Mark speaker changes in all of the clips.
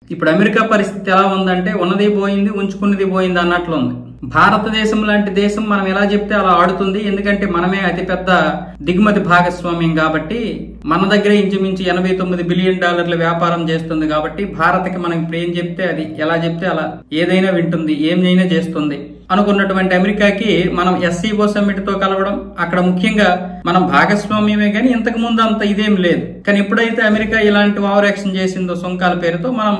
Speaker 1: ఇప్పుడు అమెరికా పరిస్థితి ఎలా ఉందంటే ఉన్నది పోయింది, ఉంచుకున్నది పోయింది అన్నట్లు ఉంది. భారతదేశం లాంటి దేశం మనం ఎలా చెప్తే అలా ఆడుతుంది. ఎందుకంటే మనమే అతిపెద్ద దిగుమతి భాగస్వామ్యం కాబట్టి మన దగ్గర ఇంచుమించు $89 బిలియన్ వ్యాపారం చేస్తుంది కాబట్టి భారత్కి మనం ఇప్పుడు ఏం చెప్తే అది ఎలా చెప్తే అలా ఏదైనా వింటుంది, ఏమైనా చేస్తుంది అనుకున్నటువంటి అమెరికాకి మనం SCO సమ్మిట్ తో కలవడం, అక్కడ ముఖ్యంగా మనం భాగస్వామ్యమే కానీ ఇంతకు ముందు అంత ఇదేం లేదు. కానీ ఎప్పుడైతే అమెరికా ఇలాంటి ఓవర్ యాక్షన్ చేసిందో సుంకాల పేరుతో మనం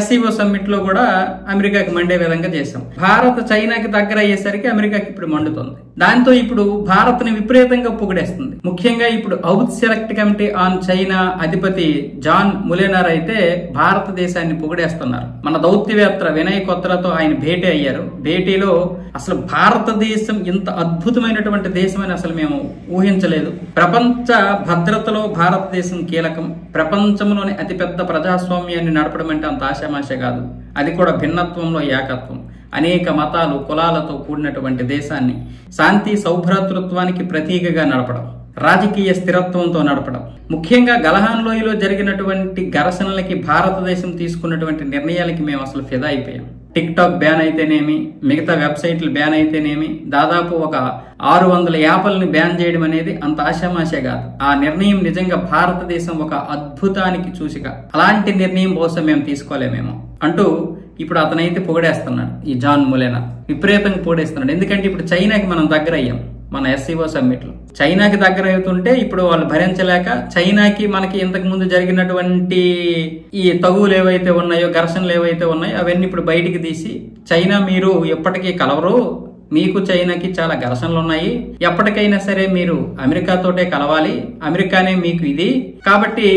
Speaker 1: SCO సమ్మిట్ లో కూడా అమెరికాకి మండే విధంగా చేశాం. భారత్ చైనాకి దగ్గర అయ్యేసరికి అమెరికాకి ఇప్పుడు మండుతుంది. దాంతో ఇప్పుడు భారత్ ని విపరీతంగా పొగిడేస్తుంది. ముఖ్యంగా ఇప్పుడు house select committee on China అధిపతి జాన్ ములెనర్ అయితే భారతదేశాన్ని పొగిడేస్తున్నారు. మన దౌత్యవేత్త వినయ్ కొత్రాతో ఆయన భేటీ అయ్యారు. భేటీలో అసలు భారతదేశం ఇంత అద్భుతమైనటువంటి దేశం అని అసలు మేము ఊహించలేదు. ప్రపంచ భద్రతలో భారతదేశం కీలకం. ప్రపంచంలోని అతిపెద్ద ప్రజాస్వామ్యాన్ని నడపడం అంటే అంత ఆశామాష కాదు. అది కూడా భిన్నత్వంలో ఏకత్వం. అనేక మతాలు కులాలతో కూడినటువంటి దేశాన్ని శాంతి సౌభ్రాతృత్వానికి ప్రతీకగా నడపడం, రాజకీయ స్థిరత్వంతో నడపడం, ముఖ్యంగా గలహాన్ లోయలో జరిగినటువంటి ఘర్షణలకి భారతదేశం తీసుకున్నటువంటి నిర్ణయాలకి మేము అసలు ఫిదా అయిపోయాం. టిక్ టాక్ బ్యాన్ అయితేనేమి, మిగతా వెబ్సైట్లు బ్యాన్ అయితేనేమి, దాదాపు ఒక 600 యాప్లని బ్యాన్ చేయడం అనేది అంత ఆశామాషే కాదు. ఆ నిర్ణయం నిజంగా భారతదేశం ఒక అద్భుతానికి సూచిక. అలాంటి నిర్ణయం బహుశా మేము తీసుకోలేమేమో అంటూ ఇప్పుడు అతనైతే పొగిడేస్తున్నాడు. ఈ జాన్ ములెనర్ విపరీతంగా పొగిడేస్తున్నాడు. ఎందుకంటే ఇప్పుడు చైనాకి మనం దగ్గర అయ్యాం. మన SCO సమ్మిట్ లో చైనాకి దగ్గర అవుతుంటే ఇప్పుడు వాళ్ళు భరించలేక చైనాకి మనకి ఇంతకు ముందు జరిగినటువంటి ఈ తగువులు ఏవైతే ఉన్నాయో, ఘర్షణలు ఏవైతే ఉన్నాయో అవన్నీ ఇప్పుడు బయటికి తీసి చైనా మీరు ఎప్పటికీ కలవరు, మీకు చైనాకి చాలా ఘర్షణలు ఉన్నాయి, ఎప్పటికైనా సరే మీరు అమెరికాతోటే కలవాలి, అమెరికానే మీకు ఇది కాబట్టి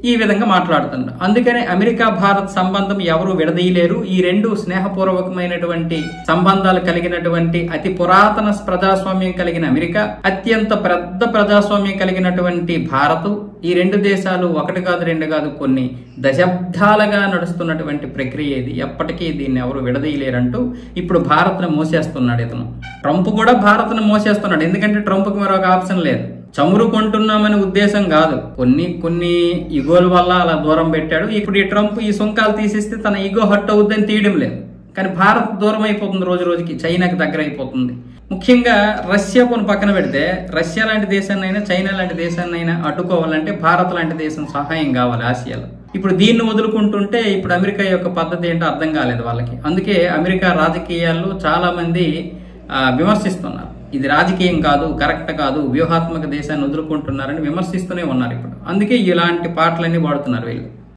Speaker 1: ఈ విధంగా మాట్లాడుతున్నారు. అందుకనే అమెరికా భారత్ సంబంధం ఎవరు విడదీయలేరు. ఈ రెండు స్నేహపూర్వకమైనటువంటి సంబంధాలు కలిగినటువంటి అతి పురాతన ప్రజాస్వామ్యం కలిగిన అమెరికా, అత్యంత పెద్ద ప్రజాస్వామ్యం కలిగినటువంటి భారత్, ఈ రెండు దేశాలు ఒకటి కాదు రెండు కాదు కొన్ని దశాబ్దాలుగా నడుస్తున్నటువంటి ప్రక్రియ ఇది. ఎప్పటికీ దీన్ని ఎవరు విడదీయలేరంటూ ఇప్పుడు భారత్ను మోసేస్తున్నాడు ఇతను. ట్రంప్ కూడా భారత్ను మోసేస్తున్నాడు. ఎందుకంటే ట్రంప్కి మరొక ఆప్షన్ లేదు. చమురు కొంటున్నామనే ఉద్దేశం కాదు, కొన్ని ఈగోల వల్ల అలా దూరం పెట్టాడు. ఇప్పుడు ఈ ట్రంప్ ఈ సుంకాలు తీసేస్తే తన ఈగో హట్ అవుద్దని తీయడం లేదు. కానీ భారత్ దూరం అయిపోతుంది, రోజు రోజుకి చైనాకి దగ్గర అయిపోతుంది. ముఖ్యంగా రష్యా పోను పక్కన పెడితే రష్యా లాంటి దేశాన్నైనా చైనా లాంటి దేశాన్నైనా అడ్డుకోవాలంటే భారత్ లాంటి దేశం సహాయం కావాలి ఆసియాలో. ఇప్పుడు దీన్ని వదులుకుంటుంటే ఇప్పుడు అమెరికా యొక్క పద్ధతి ఏంటో అర్థం కాలేదు వాళ్ళకి. అందుకే అమెరికా రాజకీయాల్లో చాలా మంది విమర్శిస్తున్నారు. ఇది రాజకీయం కాదు, కరెక్ట్ కాదు, వ్యూహాత్మక దేశాన్ని వదులుకుంటున్నారని విమర్శిస్తూనే ఉన్నారు ఇప్పుడు. అందుకే ఇలాంటి పాటలన్నీ వాడుతున్నారు వీళ్ళు.